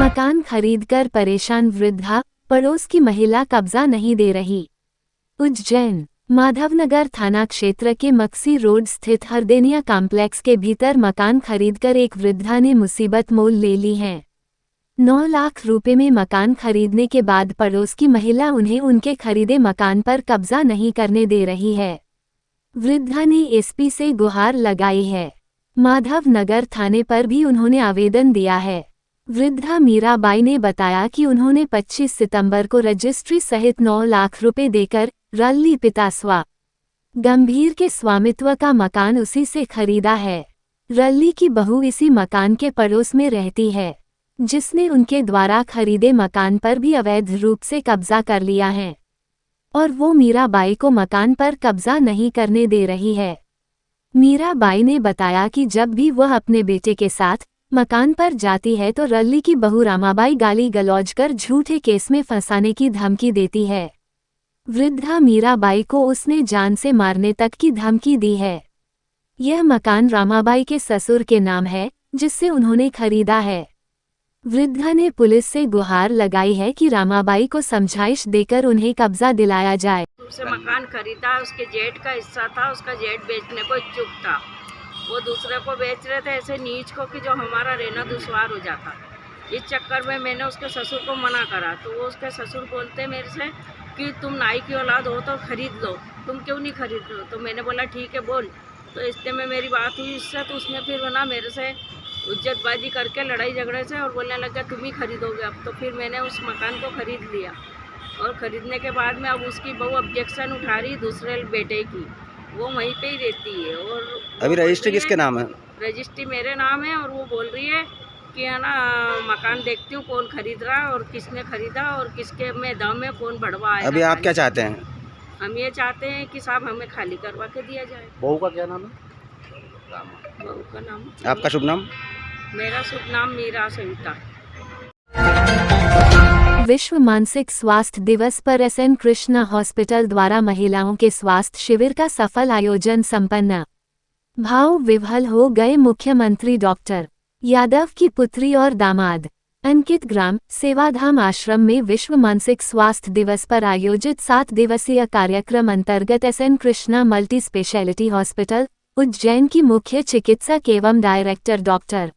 मकान खरीदकर परेशान वृद्धा, पड़ोस की महिला कब्जा नहीं दे रही। उज्जैन माधवनगर थाना क्षेत्र के मक्सी रोड स्थित हरदेनिया कॉम्प्लेक्स के भीतर मकान खरीदकर एक वृद्धा ने मुसीबत मोल ले ली है। 9 लाख रुपए में मकान खरीदने के बाद पड़ोस की महिला उन्हें उनके खरीदे मकान पर कब्जा नहीं करने दे रही है। वृद्धा ने एसपी से गुहार लगाई है। माधवनगर थाने पर भी उन्होंने आवेदन दिया है। वृद्धा मीराबाई ने बताया कि उन्होंने 25 सितंबर को रजिस्ट्री सहित 9 लाख रुपए देकर रल्ली पिता स्वा गंभीर के स्वामित्व का मकान उसी से खरीदा है। रल्ली की बहू इसी मकान के पड़ोस में रहती है, जिसने उनके द्वारा खरीदे मकान पर भी अवैध रूप से कब्जा कर लिया है और वो मीराबाई को मकान पर कब्जा नहीं करने दे रही है। मीराबाई ने बताया कि जब भी वह अपने बेटे के साथ मकान पर जाती है तो रल्ली की बहू रामाबाई गाली गलौज कर झूठे केस में फंसाने की धमकी देती है। वृद्धा मीराबाई को उसने जान से मारने तक की धमकी दी है। यह मकान रामाबाई के ससुर के नाम है, जिससे उन्होंने खरीदा है। वृद्धा ने पुलिस से गुहार लगाई है कि रामाबाई को समझाइश देकर उन्हें कब्जा दिलाया जाए। उससे मकान खरीदा, उसके जेठ का हिस्सा था, उसका जेठ बेचने को इच्छुक था। वो दूसरे को बेच रहे थे ऐसे नीच को कि जो हमारा रहना दुश्वार हो जाता। इस चक्कर में मैंने उसके ससुर को मना करा तो वो उसके ससुर बोलते मेरे से कि तुम नाई की औलाद हो तो खरीद लो, तुम क्यों नहीं खरीद लो। तो मैंने बोला ठीक है बोल। तो इससे में मेरी बात हुई इससे, तो उसने फिर ना मेरे से उज्जतबाजी करके लड़ाई झगड़े से और बोलने लगा तुम ही खरीदोगे अब। तो फिर मैंने उस मकान को खरीद लिया और ख़रीदने के बाद में अब उसकी बहू ऑब्जेक्शन उठा रही दूसरे बेटे की, वो वहीं पे ही रहती है। और अभी रजिस्ट्री किसके नाम है? रजिस्ट्री मेरे नाम है और वो बोल रही है कि है ना मकान देखती हूँ कौन खरीद रहा है और किसने खरीदा और किसके में दाम में कौन बढ़वा है। अभी आप क्या चाहते हैं? हम ये चाहते हैं कि साहब हमें खाली करवा के दिया जाए। बहू का क्या नाम है? बहू का नाम? आपका शुभ नाम? मेरा शुभ नाम मीरा सविता। विश्व मानसिक स्वास्थ्य दिवस पर एसएन कृष्णा हॉस्पिटल द्वारा महिलाओं के स्वास्थ्य शिविर का सफल आयोजन संपन्न। भाव विह्वल हो गए मुख्यमंत्री डॉक्टर यादव की पुत्री और दामाद। अंकित ग्राम सेवाधाम आश्रम में विश्व मानसिक स्वास्थ्य दिवस पर आयोजित 7 दिवसीय कार्यक्रम अंतर्गत SN Krishna multi speciality hospital Ujjain की मुख्य चिकित्सक एवं डायरेक्टर डॉक्टर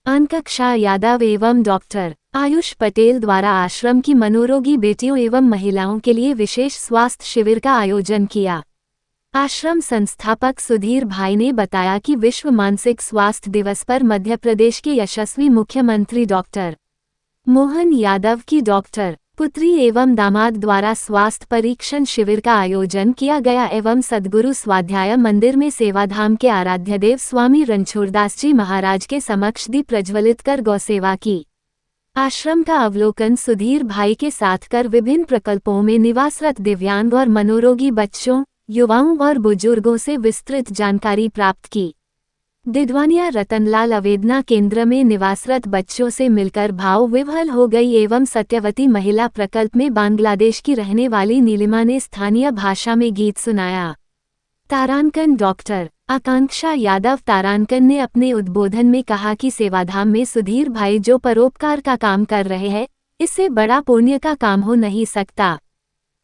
आकांक्षा यादव एवं डॉक्टर आयुष पटेल द्वारा आश्रम की मनोरोगी बेटियों एवं महिलाओं के लिए विशेष स्वास्थ्य शिविर का आयोजन किया। आश्रम संस्थापक सुधीर भाई ने बताया कि विश्व मानसिक स्वास्थ्य दिवस पर मध्य प्रदेश के यशस्वी मुख्यमंत्री डॉक्टर मोहन यादव की डॉक्टर पुत्री एवं दामाद द्वारा स्वास्थ्य परीक्षण शिविर का आयोजन किया गया एवं सद्गुरु स्वाध्याय मंदिर में सेवाधाम के आराध्य देव स्वामी रणछोड़दास जी महाराज के समक्ष दीप प्रज्वलित कर गौसेवा की। आश्रम का अवलोकन सुधीर भाई के साथ कर विभिन्न प्रकल्पों में निवासरत दिव्यांग और मनोरोगी बच्चों, युवाओं और बुजुर्गों से विस्तृत जानकारी प्राप्त की। दिडवानिया रतनलाल अवेदना केंद्र में निवासरत बच्चों से मिलकर भाव विह्वल हो गई एवं सत्यवती महिला प्रकल्प में बांग्लादेश की रहने वाली नीलिमा ने स्थानीय भाषा में गीत सुनाया। तारांकन डॉक्टर आकांक्षा यादव तारांकन ने अपने उद्बोधन में कहा कि सेवाधाम में सुधीर भाई जो परोपकार का काम कर रहे हैं, इससे बड़ा पुण्य का काम हो नहीं सकता।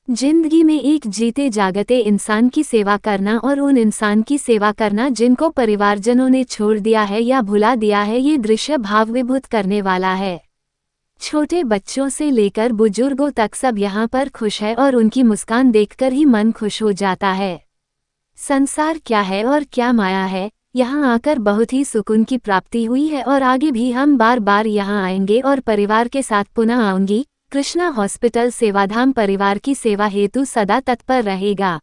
जिंदगी में एक जीते जागते इंसान की सेवा करना और उन इंसान की सेवा करना जिनको परिवारजनों ने छोड़ दिया है या भुला दिया है, ये दृश्य भावविभूत करने वाला है। छोटे बच्चों से लेकर बुजुर्गों तक सब यहाँ पर खुश है और उनकी मुस्कान देखकर ही मन खुश हो जाता है। संसार क्या है और क्या माया है, यहाँ आकर बहुत ही सुकून की प्राप्ति हुई है और आगे भी हम बार बार यहाँ आएंगे और परिवार के साथ पुनः आऊंगी। कृष्णा हॉस्पिटल सेवाधाम परिवार की सेवा हेतु सदा तत्पर रहेगा।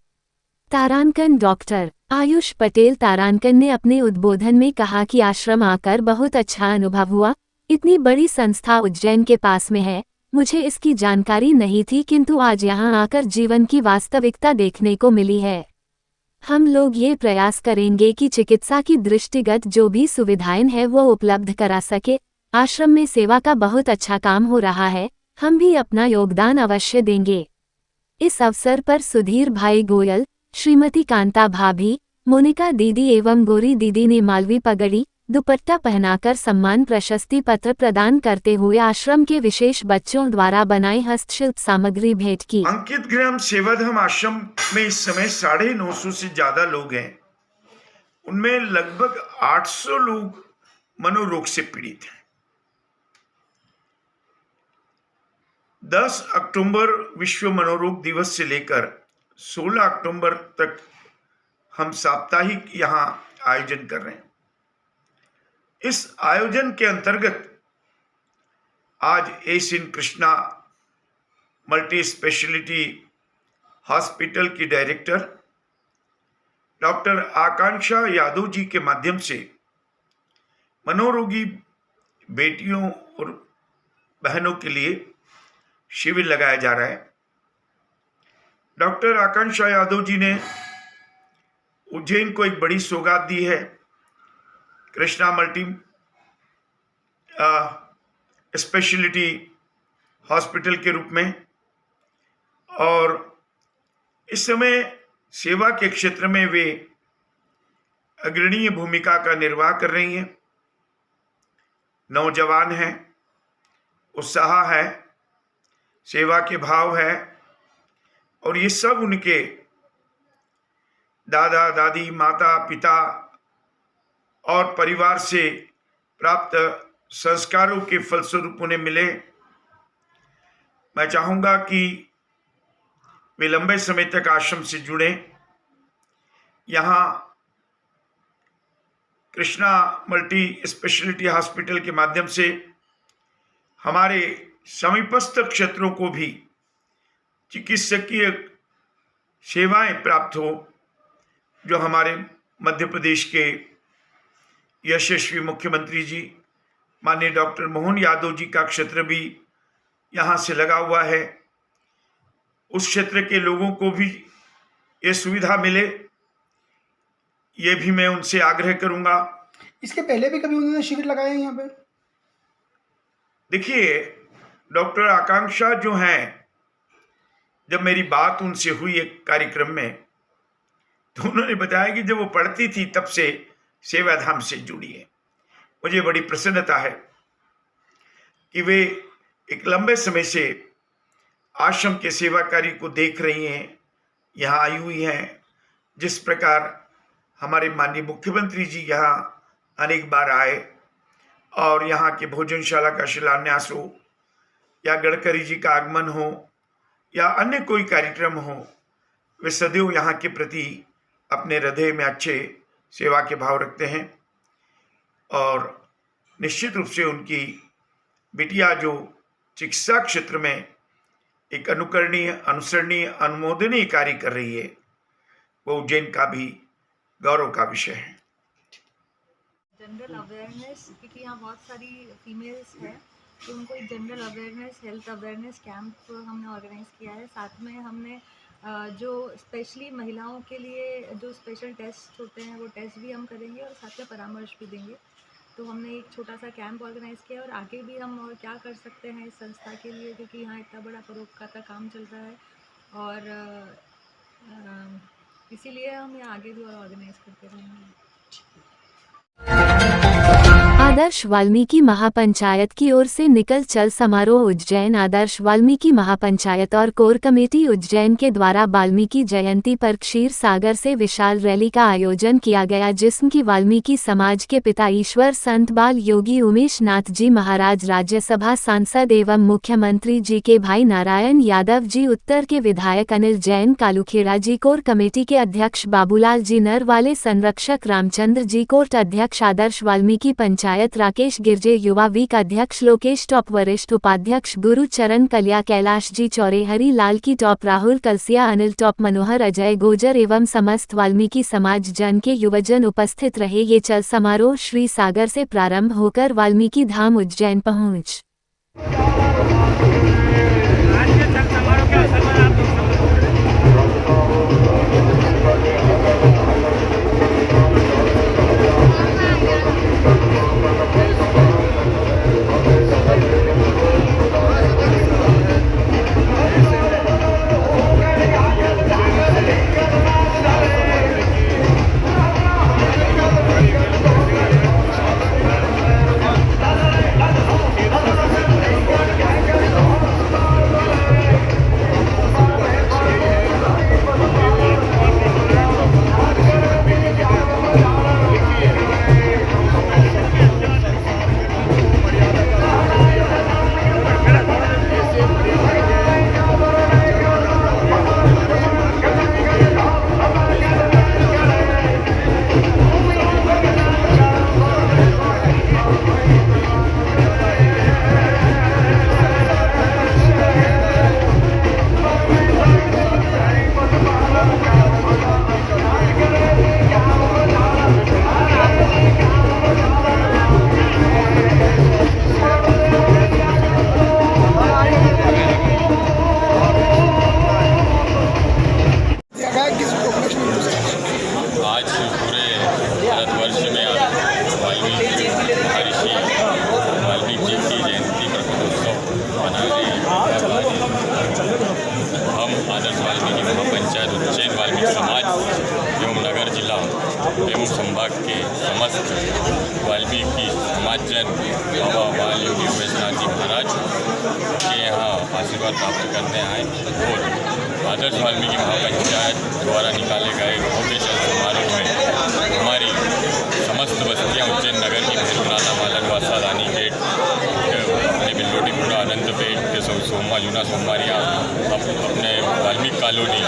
तारांकन डॉक्टर आयुष पटेल तारांकन ने अपने उद्बोधन में कहा कि आश्रम आकर बहुत अच्छा अनुभव हुआ। इतनी बड़ी संस्था उज्जैन के पास में है, मुझे इसकी जानकारी नहीं थी, किंतु आज यहाँ आकर जीवन की वास्तविकता देखने को मिली है। हम लोग ये प्रयास करेंगे कि चिकित्सा की दृष्टिगत जो भी सुविधाएं हैं वो उपलब्ध करा सके। आश्रम में सेवा का बहुत अच्छा काम हो रहा है, हम भी अपना योगदान अवश्य देंगे। इस अवसर पर सुधीर भाई गोयल, श्रीमती कांता भाभी, मोनिका दीदी एवं गोरी दीदी ने मालवी पगड़ी, दुपट्टा पहनाकर सम्मान प्रशस्ति पत्र प्रदान करते हुए आश्रम के विशेष बच्चों द्वारा बनाई हस्तशिल्प सामग्री भेंट की। अंकित ग्राम सेवाधाम आश्रम में इस समय 950 से ज्यादा लोग हैं। उनमें लगभग 800 लोग मनोरोग से पीड़ित हैं। 10 अक्टूबर विश्व मनोरोग दिवस से लेकर 16 अक्टूबर तक हम साप्ताहिक यहाँ आयोजन कर रहे हैं। इस आयोजन के अंतर्गत आज Asian Krishna multi speciality hospital की डायरेक्टर डॉक्टर आकांक्षा यादव जी के माध्यम से मनोरोगी बेटियों और बहनों के लिए शिविर लगाया जा रहा है। डॉक्टर आकांक्षा यादव जी ने उज्जैन को एक बड़ी सौगात दी है, कृष्णा मल्टी स्पेशलिटी हॉस्पिटल के रूप में, और इस समय सेवा के क्षेत्र में वे अग्रणीय भूमिका का निर्वाह कर रही हैं। नौजवान हैं, उत्साह है, सेवा के भाव है, और ये सब उनके दादा दादी माता पिता और परिवार से प्राप्त संस्कारों के फलस्वरूप उन्हें मिले। मैं चाहूँगा कि वे लंबे समय तक आश्रम से जुड़े। यहाँ कृष्णा मल्टी स्पेशलिटी हॉस्पिटल के माध्यम से हमारे समीपस्थ क्षेत्रों को भी चिकित्सकीय सेवाएं प्राप्त हो, जो हमारे मध्य प्रदेश के यशस्वी मुख्यमंत्री जी माननीय डॉक्टर मोहन यादव जी का क्षेत्र भी यहाँ से लगा हुआ है। उस क्षेत्र के लोगों को भी ये सुविधा मिले, ये भी मैं उनसे आग्रह करूंगा। इसके पहले भी कभी उन्होंने शिविर लगाए हैं यहाँ पे? देखिए, डॉक्टर आकांक्षा जो हैं, जब मेरी बात उनसे हुई एक कार्यक्रम में, तो उन्होंने बताया कि जब वो पढ़ती थी तब से सेवाधाम से जुड़ी है। मुझे बड़ी प्रसन्नता है कि वे एक लंबे समय से आश्रम के सेवा कार्य को देख रही हैं, यहाँ आई हुई हैं। जिस प्रकार हमारे माननीय मुख्यमंत्री जी यहाँ अनेक बार आए और यहाँ के भोजनशाला का शिलान्यास हो, या गडकरी जी का आगमन हो, या अन्य कोई कार्यक्रम हो, वे सदैव यहाँ के प्रति अपने हृदय में अच्छे सेवा के भाव रखते हैं। और निश्चित रूप से उनकी बिटिया जो चिकित्सा क्षेत्र में एक अनुकरणीय, अनुसरणीय, अनुमोदनीय कार्य कर रही है, वो उज्जैन का भी गौरव का विषय है। जनरल अवेयरनेस, क्योंकि यहाँ बहुत सारी फीमेल्स हैं, तो उनको एक general awareness, health awareness camp हमने ऑर्गेनाइज किया है। साथ में हमने जो स्पेशली महिलाओं के लिए जो स्पेशल टेस्ट होते हैं वो टेस्ट भी हम करेंगे और साथ में परामर्श भी देंगे। तो हमने एक छोटा सा कैंप ऑर्गेनाइज किया, और आगे भी हम और क्या कर सकते हैं इस संस्था के लिए, क्योंकि यहाँ इतना बड़ा परोपकार का काम चल रहा है, और इसीलिए हम यहाँ आगे भी और ऑर्गेनाइज करते रहेंगे। आदर्श वाल्मीकि महापंचायत की ओर से निकल चल समारोह उज्जैन। आदर्श वाल्मीकि महापंचायत और कोर कमेटी उज्जैन के द्वारा वाल्मीकि जयंती पर क्षीर सागर से विशाल रैली का आयोजन किया गया, जिसकी वाल्मीकि समाज के पिता ईश्वर संत बाल योगी उमेश नाथ जी महाराज, राज्यसभा सांसद एवं मुख्यमंत्री जी के भाई नारायण यादव जी, उत्तर के विधायक अनिल जैन कालूखेड़ा जी, कोर कमेटी के अध्यक्ष बाबूलाल जी नरवाले, संरक्षक रामचंद्र जी, कोर्ट अध्यक्ष आदर्श वाल्मीकि पंचायत राकेश गिरजे, युवा वीक अध्यक्ष लोकेश टॉप, वरिष्ठ उपाध्यक्ष गुरु चरण कलिया, कैलाश जी चौरे, हरी लाल की टॉप, राहुल कलसिया, अनिल टॉप, मनोहर, अजय गोजर एवं समस्त वाल्मीकि समाज जन के युवजन उपस्थित रहे। ये चल समारोह श्री सागर से प्रारंभ होकर वाल्मीकि धाम उज्जैन पहुँच बाबा बाल योगी उमेशनाथ जी महाराज के यहाँ आशीर्वाद प्राप्त करने आए और आदर्श वाल्मीकि महापंचायत द्वारा निकाले गए ऑफिशियल समारोह में हमारी समस्त बस्तियाँ उज्जैन नगर की भेलपुराना मालनवासा रानी गेट अपने बिल्लोटीपुरा अनंतपेट के सोमा जूना सोमवारिया अपने वाल्मीकि कॉलोनी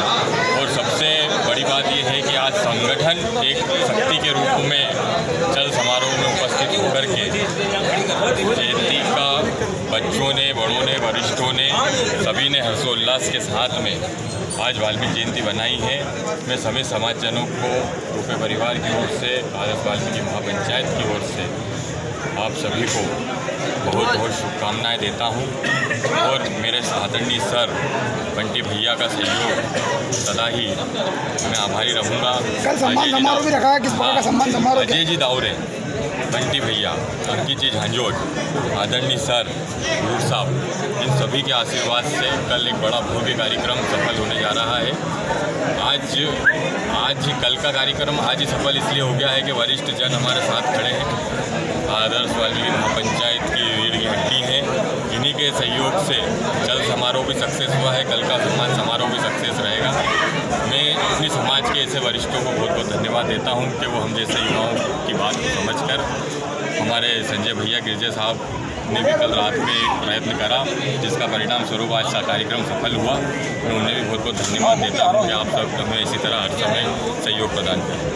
और सबसे बड़ी बात यह है कि आज संगठन एक शक्ति के रूप में चल समारोह में उपस्थित होकर के जयंती का बच्चों ने, बड़ों ने, वरिष्ठों ने, सभी ने हर्षोल्लास के साथ में आज वाल्मीकि जयंती बनाई है। मैं सभी समाजजनों को रूपे परिवार की ओर से, आदर्श वाल्मीकि महापंचायत की ओर से आप सभी को बहुत बहुत शुभकामनाएं देता हूं और मेरे आदरणीय सर बंटी भैया का सहयोग सदा ही मैं आभारी रहूँगा। कल सम्मान समारोह भी रखा है, किस प्रकार का सम्मान समारोह? अजय जी दावरे, बंटी भैया, अंकित जी झांझोट, आदरणीय सर गुरु साहब, इन सभी के आशीर्वाद से कल एक बड़ा भव्य कार्यक्रम सफल होने जा रहा है। आज कल का कार्यक्रम आज ही सफल इसलिए हो गया है कि वरिष्ठ जन हमारे साथ खड़े हैं, आदर्श वाल्मीकि महापंचायत की रीढ़ की हड्डी हैं। इन्हीं के सहयोग से चल समारोह भी सक्सेस हुआ है, कल का सम्मान समारोह भी सक्सेस रहेगा। मैं अपनी समाज के ऐसे वरिष्ठों को बहुत बहुत धन्यवाद देता हूं कि वो हम जैसे युवाओं की बात को समझकर हमारे संजय भैया गिरजे साहब ने भी कल रात में एक प्रयत्न करा, जिसका परिणाम स्वरूप आज का कार्यक्रम सफल हुआ। मैं उन्हें भी बहुत बहुत धन्यवाद देता हूँ कि आप सब हमें इसी तरह हर समय सहयोग प्रदान करें।